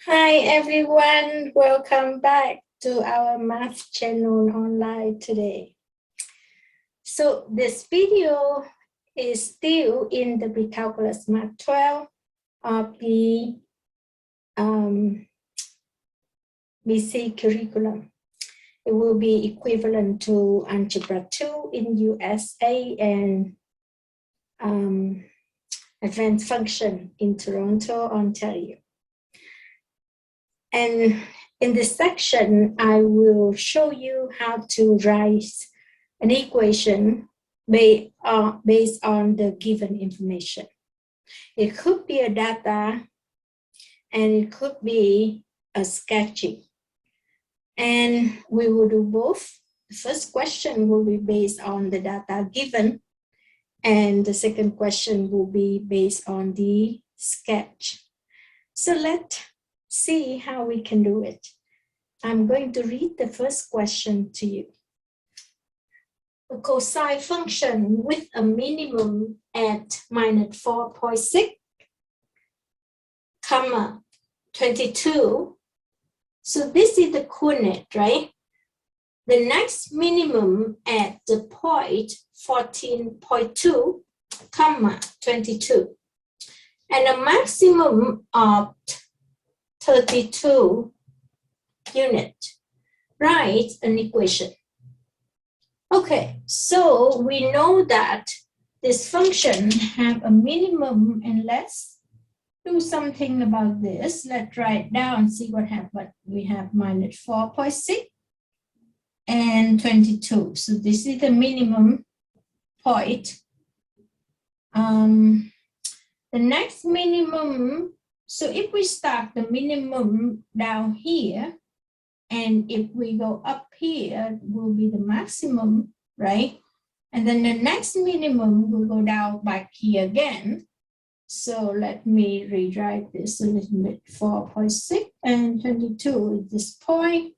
Hi everyone, welcome back to our math channel online today. So this video is still in the pre-calculus math 12 of the BC curriculum. It will be equivalent to Algebra 2 in USA and Advanced Function in Toronto, Ontario. And in this section, I will show you how to write an equation based on the given information. It could be a data, and it could be a sketching. And we will do both. The first question will be based on the data given, and the second question will be based on the sketch. So let's see how we can do it. I'm going to read the first question to you. A cosine function with a minimum at minus 4.6, 22. So this is the coordinate, right? The next minimum at the point 14.2, 22. And a maximum of 32 unit. Write an equation. Okay, so we know that this function have a minimum, and let's do something about this. Let's write down and see what happened. We have minus 4.6 and 22. So this is the minimum point. The next minimum, so if we start the minimum down here, and if we go up here, will be the maximum, right? And then the next minimum will go down back here again. So let me rewrite this a little bit. 4.6 and 22 is this point.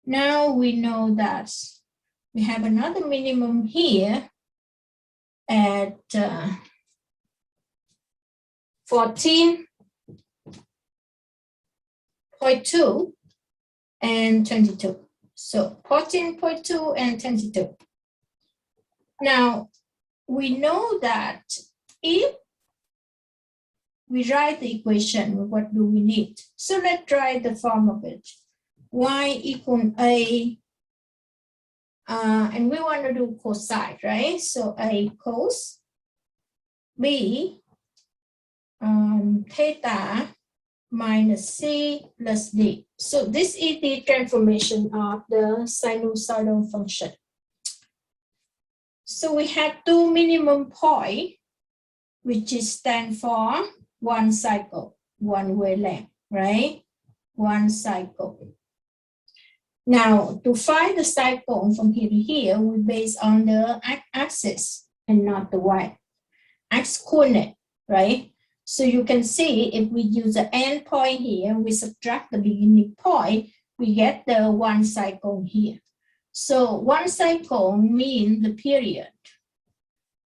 Now we know that we have another minimum here at 14.2 and 22. So 14.2 and 22. Now we know that if we write the equation, what do we need? So let's write the form of it. Y equal A, and we want to do cosine, right? So A cos, B theta minus C plus D. So this is the transformation of the sinusoidal function. So we have two minimum points, which is stand for one cycle, one wavelength, right? One cycle. Now, to find the cycle from here to here, we base on the x-axis and not the y-axis coordinate, right? So you can see if we use the end point here, we subtract the beginning point, we get the one cycle here. So one cycle means the period.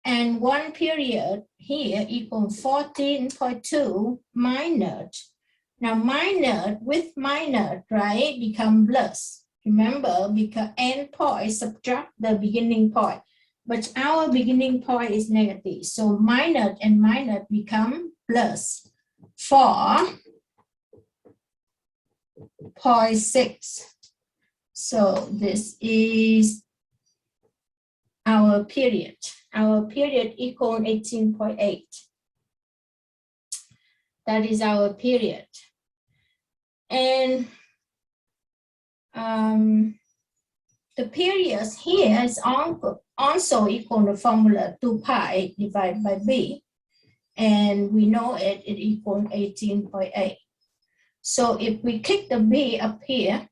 And one period here equals 14.2 minus. Now minus with minus, right, become plus. Remember, because end point subtract the beginning point. But our beginning point is negative. So minus and minus become plus 4.6. So this is our period. Our period equals 18.8. That is our period. And the periods here is also equal to formula 2 pi divided by b. And we know it equals 18.8. So if we click the b up here,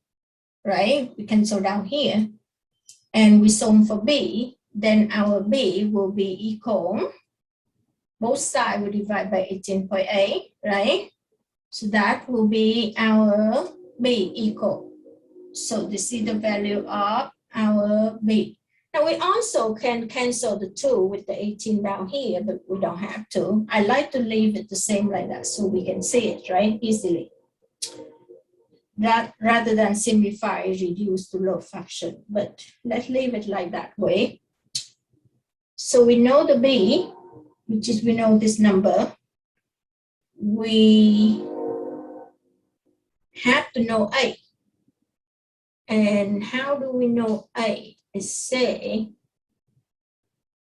right, we can solve down here, and we solve for b, then our b will be equal, both sides will divide by 18.8, right? So that will be our b equal. So this is the value of our b. Now we also can cancel the 2 with the 18 down here, but we don't have to. I like to leave it the same like that so we can see it, right, easily. That rather than simplify, reduce to low fraction, but let's leave it like that way. So we know the B, which is we know this number. We have to know A. And how do we know A? Is say,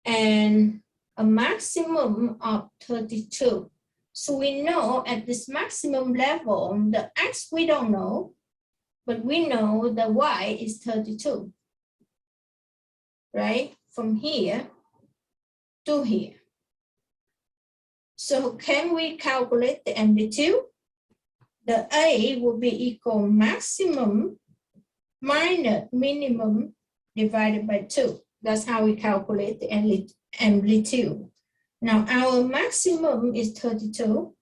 and a maximum of 32. So we know at this maximum level, the X we don't know, but we know the Y is 32, right? From here to here. So can we calculate the amplitude? The A will be equal maximum minus minimum divided by 2. That's how we calculate the amplitude. Now our maximum is 32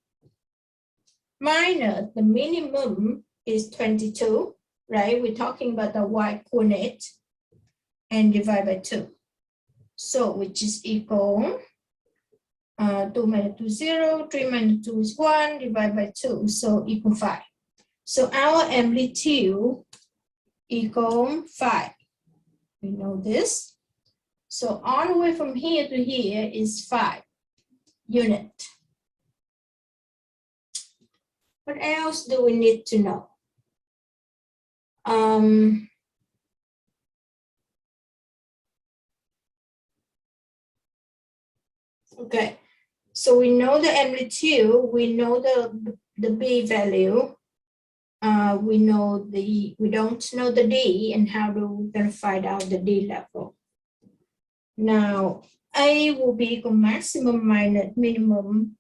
minus the minimum is 22, right? We're talking about the y coordinate, and divide by 2. So which is equal 2 minus 2 0, 3 minus 2 is 1, divided by 2, so equal 5. So our amplitude equal 5. We know this. So all the way from here to here is 5 units. What else do we need to know? Okay, so we know the amplitude, we know the B value, we don't know the D, and how do we gonna find out the D level? Now A will be equal maximum minus minimum.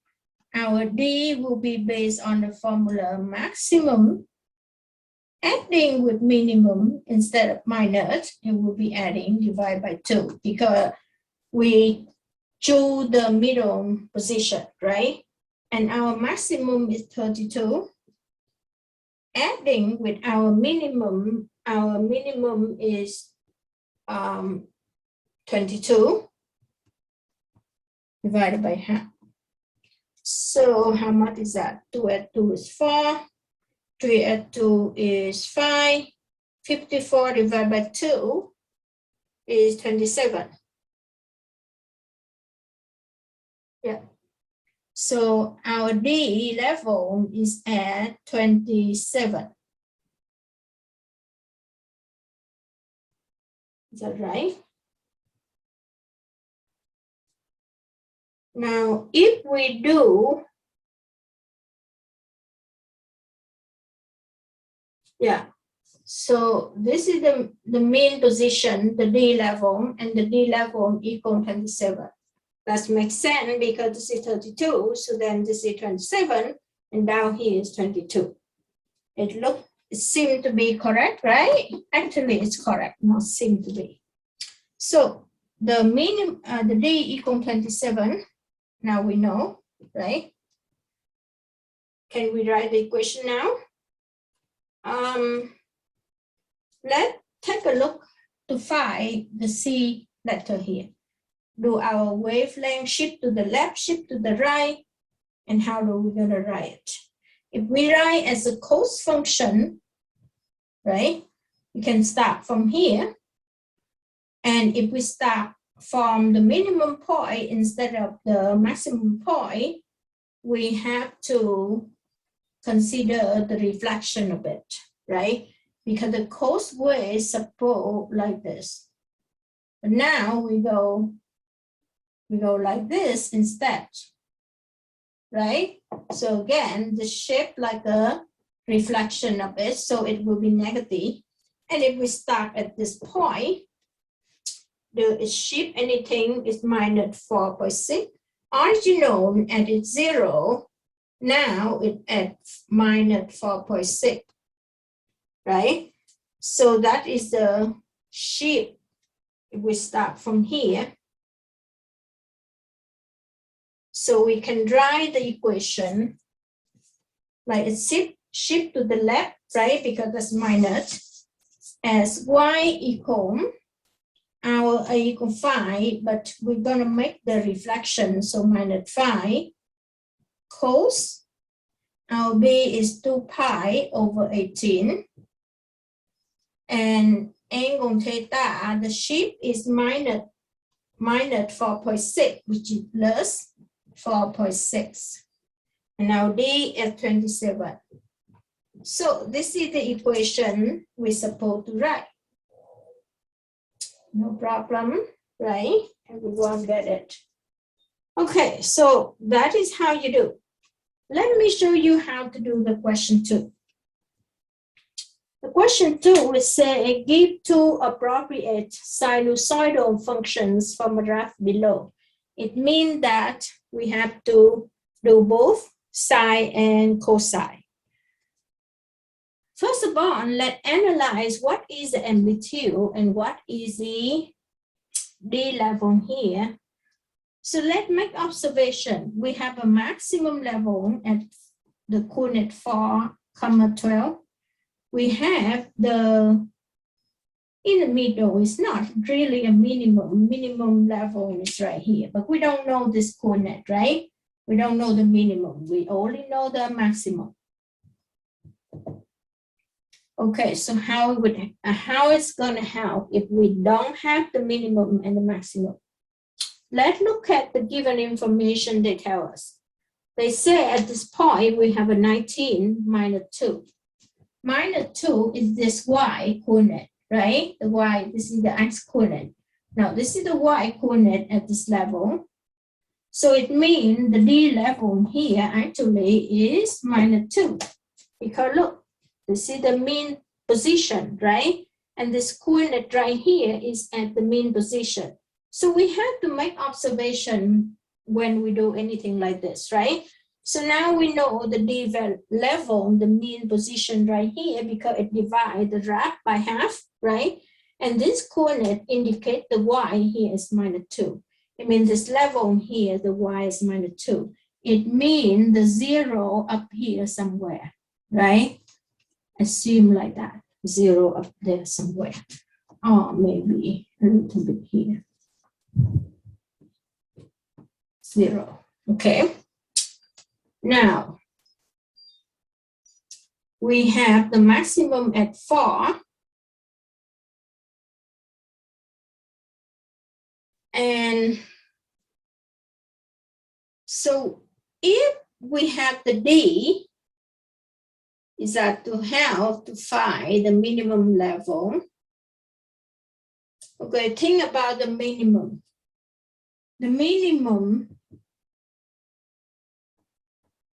Our D will be based on the formula maximum adding with minimum instead of minus. It will be adding divided by 2 because we choose the middle position, right? And our maximum is 32. Adding with our minimum is 22 divided by half. So how much is that? 2 add 2 is 4. 3 add 2 is 5. 54 divided by 2 is 27. Yeah. So our D level is at 27. Is that right? Now, if we do, yeah, so this is the mean position, the D level, and the D level equal 27. That makes sense because this is 32, so then this is 27, and down here is 22. It seemed to be correct, right? Actually, it's correct, not seem to be. So the mean, the D equal 27. Now we know, right? Can we write the equation now? Let's take a look to find the C letter here. Do our wavelength shift to the left, shift to the right, and how are we going to write it? If we write as a cos function, right, we can start from here. And if we start from the minimum point instead of the maximum point, we have to consider the reflection of it, right? Because the cos way is supposed like this. But now we go like this instead, right? So again, the shape like a reflection of it, so it will be negative. And if we start at this point, the shift anything is minus 4.6. Original at its 0, now it at minus 4.6, right? So that is the shift. If we start from here, so we can write the equation like it shift to the left, right? Because that's minus, as y equal our A equal 5, but we're going to make the reflection, so minus 5 cos. Our B is 2 pi over 18. And angle theta, the shape is minus 4.6, which is plus 4.6. And now D is 27. So this is the equation we're supposed to write. No problem, right? Everyone get it. Okay, so that is how you do. Let me show you how to do the question 2. The question 2 will say, give 2 appropriate sinusoidal functions from a graph below. It means that we have to do both sine and cosine. First of all, let's analyze what is the amplitude and what is the D level here. So let's make observation. We have a maximum level at the coordinate 4, 12. We have the, in the middle, it's not really a minimum level is right here, but we don't know this coordinate, right? We don't know the minimum, we only know the maximum. Okay, so how it's going to help if we don't have the minimum and the maximum? Let's look at the given information they tell us. They say at this point we have a 19 minus 2. Minus 2 is this y coordinate, right? The y, this is the x coordinate. Now this is the y coordinate at this level. So it means the D level here actually is minus 2. Because look, this is the mean position, right? And this coordinate right here is at the mean position. So we have to make observation when we do anything like this, right? So now we know the D level, the mean position right here, because it divides the graph by half, right? And this coordinate indicate the y here is minus 2. It means this level here, the y is minus 2. It means the 0 up here somewhere, right? Assume like that, 0 up there somewhere. Or maybe a little bit here. 0, okay? Now, we have the maximum at 4. And so if we have the D, is that to help to find the minimum level. Okay, think about the minimum. The minimum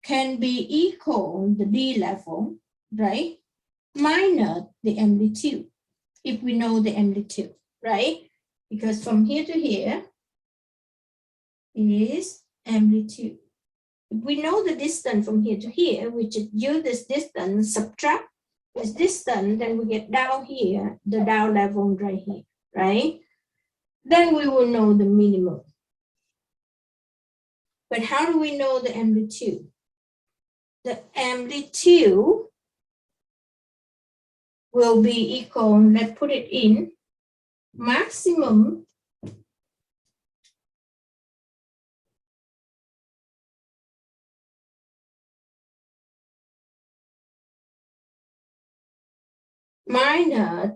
can be equal the D level, right? Minus the amplitude, if we know the amplitude, right? Because from here to here is amplitude. If we know the distance from here to here, we just use this distance, subtract this distance, then we get down here, the down level right here, right? Then we will know the minimum. But how do we know the amplitude? The amplitude will be equal, let's put it in, maximum minus,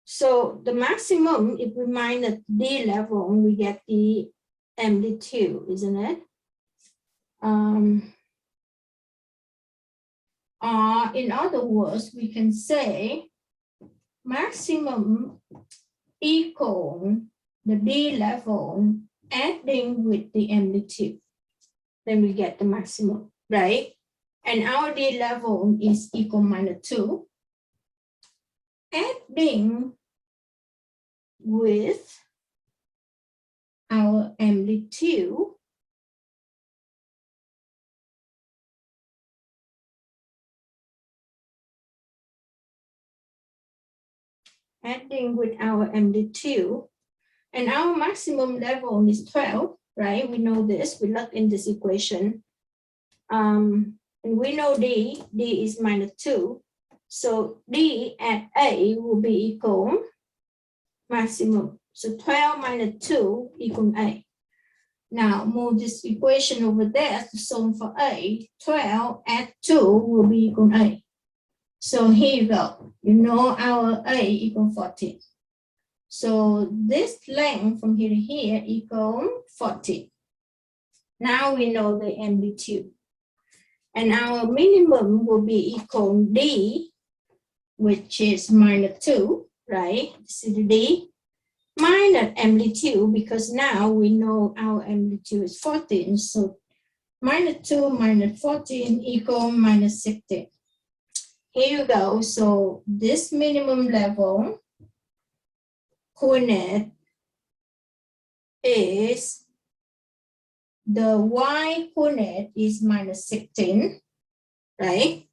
so the maximum, if we minus D level, we get the amplitude, isn't it? In other words, we can say maximum equal the D level adding with the amplitude. Then we get the maximum, right? And our D level is equal minus 2. Adding with our amplitude, and our maximum level is 12, right? We know this, we look in this equation. And we know D is minus 2. So D at A will be equal maximum. So 12 minus 2 equals 8. Now move this equation over there to solve for A. 12 add 2 will be equal to 8. So here you go. You know our A equals 14. So this length from here to here equals 14. Now we know the amplitude. And our minimum will be equal to D, which is minus 2, right? This is the D. Minus amplitude, because now we know our amplitude is 14. So minus 2 minus 14 equal minus 16. Here you go. So this minimum level coordinate is, the y coordinate is minus 16, right?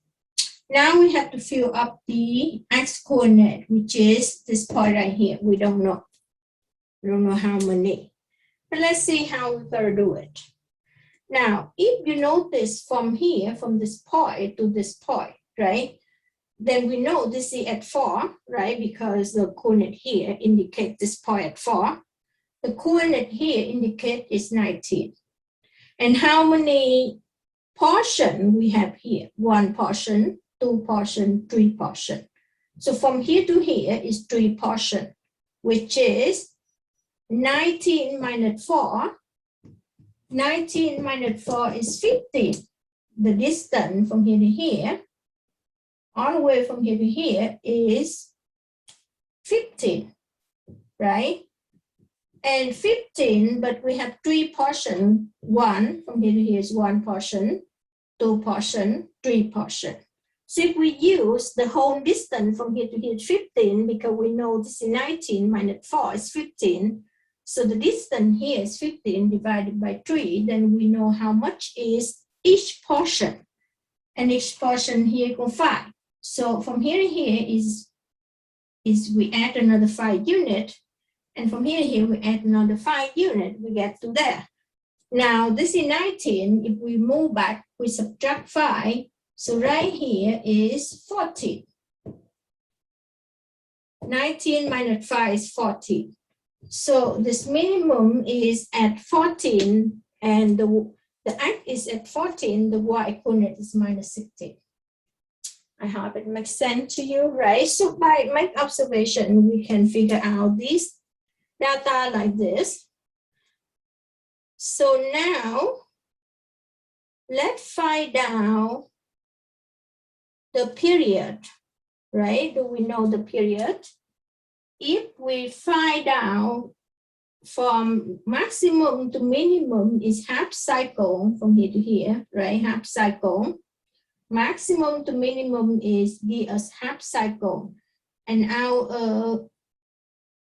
Now we have to fill up the x coordinate, which is this point right here. We don't know. We don't know how many. But let's see how we're going to do it. Now, if you notice from here, from this point to this point, right? Then we know this is at 4, right? Because the coordinate here indicates this point at 4. The coordinate here indicates is 19. And how many portions we have here? 1 portion, 2 portion, 3 portion. So from here to here is 3 portion, which is 19 minus 4. 19 minus 4 is 15. The distance from here to here, all the way from here to here, is 15, right? And 15, but we have 3 portions. 1 from here to here is 1 portion, 2 portion, 3 portion. So if we use the whole distance from here to here is 15, because we know this is 19 minus 4 is 15. So the distance here is 15 divided by 3, then we know how much is each portion. And each portion here equals 5. So from here to here is we add another 5 units. And from here to here, we add another 5 units, we get to there. Now, this is 19. If we move back, we subtract 5. So right here is 14. 19 minus 5 is 14. So this minimum is at 14, and the x is at 14, the y coordinate is minus 16. I hope it makes sense to you, right? So by make observation, we can figure out this data like this. So now, let's find out the period, right? Do we know the period? If we find out from maximum to minimum is half cycle from here to here, right? Half cycle. Maximum to minimum is give us half cycle. And our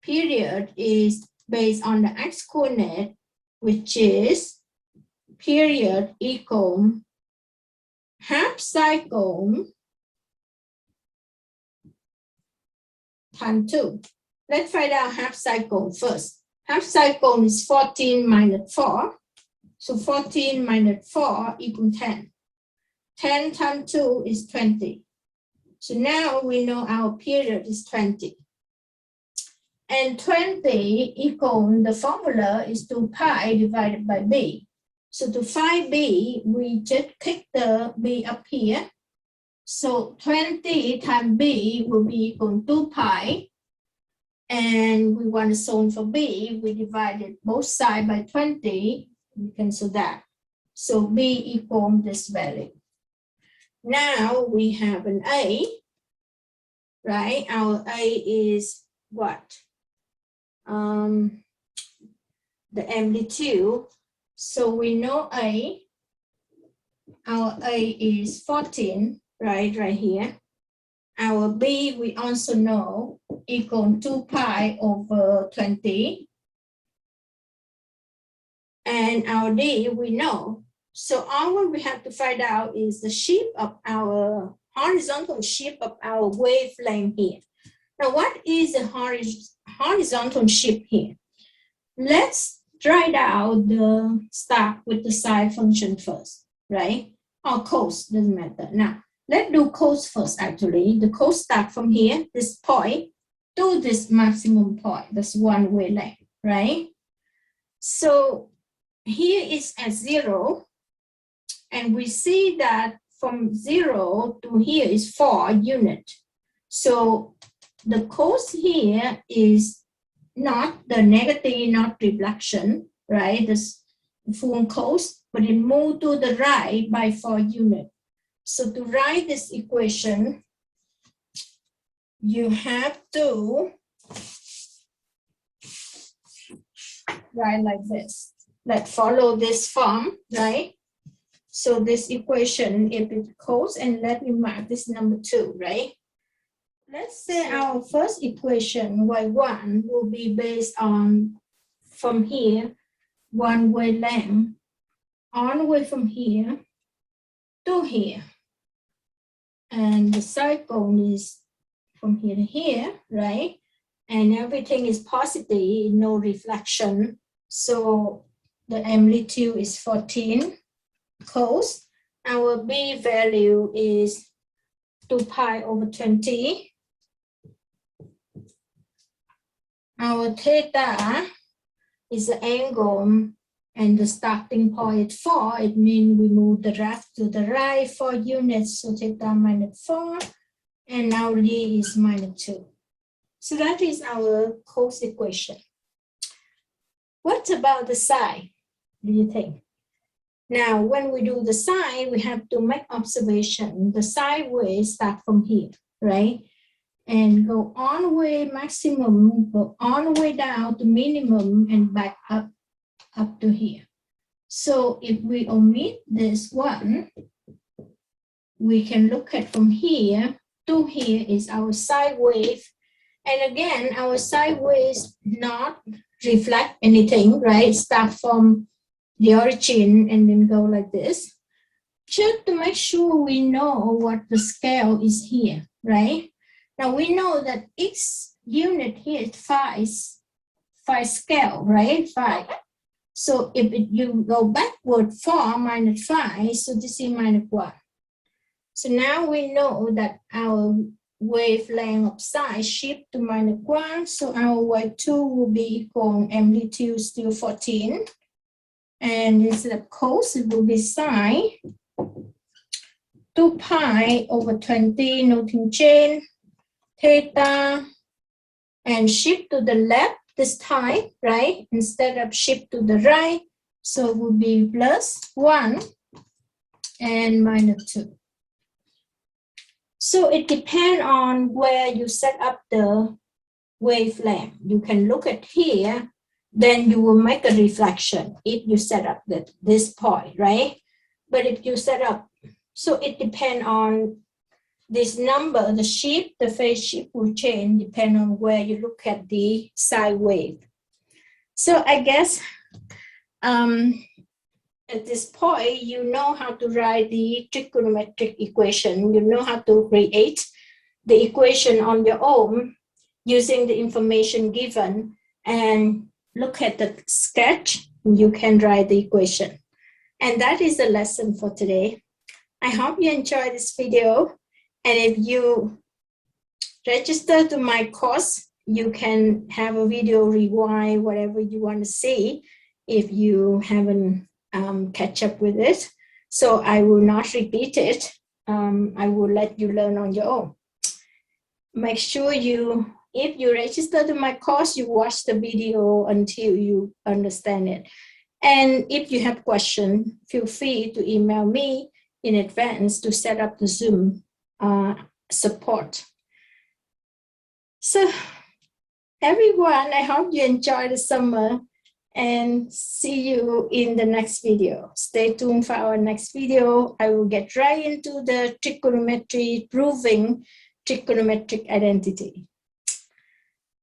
period is based on the x coordinate, which is period equal half cycle times 2. Let's find out half cycle first. Half cycle is 14 minus 4. So 14 minus 4 equals 10. 10 times 2 is 20. So now we know our period is 20. And 20 equal, the formula is 2 pi divided by b. So to find b, we just kick the b up here. So 20 times b will be equal to 2 pi. And we want to solve for b, we divided both sides by 20. We cancel that. So b equals this value. Now we have an a, right? Our a is what? The amplitude. So we know a, our a is 14, right here. Our b we also know equal 2 pi over 20. And our d we know. So all we have to find out is the shape of our horizontal shape of our wavelength here. Now, what is the horizontal shape here? Let's write out the start with the sine function first, right? Or cos, doesn't matter. Now, let's do cos first, actually. The cos start from here, this point, to this maximum point. That's one wavelength, right? So here is at 0, and we see that from 0 to here is 4 units. So the cos here is not the negative, not reflection, right? This full cos, but it moved to the right by 4 units. So to write this equation, you have to write like this. Let's follow this form, right? So this equation, if it cos, and let me mark this number 2, right? Let's say our first equation, y1, will be based on, from here, one wavelength, all the way from here to here. And the cycle is from here to here, right? And everything is positive, no reflection. So the amplitude is 14 cos. Our B value is 2 pi over 20. Our theta is the angle, and the starting point is 4. It means we move the graph to the right 4 units, so theta minus 4, and now D is minus 2. So that is our cos equation. What about the sine, do you think? Now, when we do the sine, we have to make observation. The sine wave start from here, right? And go all the way maximum, go all the way down to minimum, and back up to here. So if we omit this one, we can look at from here to here is our sine wave. And again, our sine wave not reflect anything, right? Start from the origin and then go like this. Just to make sure we know what the scale is here, right? Now we know that each unit here is 5 scale, right? 5. So if you go backward 4 minus 5, so this is minus 1. So now we know that our wavelength of sine shift to minus 1. So our y2 will be equal amplitude still 14. And instead of cos, it will be sine 2 pi over 20, noting chain, theta, and shift to the left this time, right? Instead of shift to the right, so it will be plus 1 and minus 2. So it depends on where you set up the wavelength. You can look at here, then you will make a reflection if you set up this point, right? But if you set up, so it depends on this number, the shape, the phase shift will change depending on where you look at the sine wave. So I guess at this point, you know how to write the trigonometric equation. You know how to create the equation on your own using the information given, and look at the sketch, you can write the equation. And that is the lesson for today. I hope you enjoyed this video. And if you register to my course, you can have a video rewind, whatever you want to see, if you haven't catch up with it. So I will not repeat it. I will let you learn on your own. Make sure if you register to my course, you watch the video until you understand it. And if you have questions, feel free to email me in advance to set up the Zoom support. So everyone, I hope you enjoy the summer, and see you in the next video. Stay tuned for our next video. I will get right into the trigonometry, proving trigonometric identity.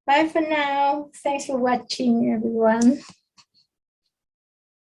Bye for now. Thanks for watching, everyone.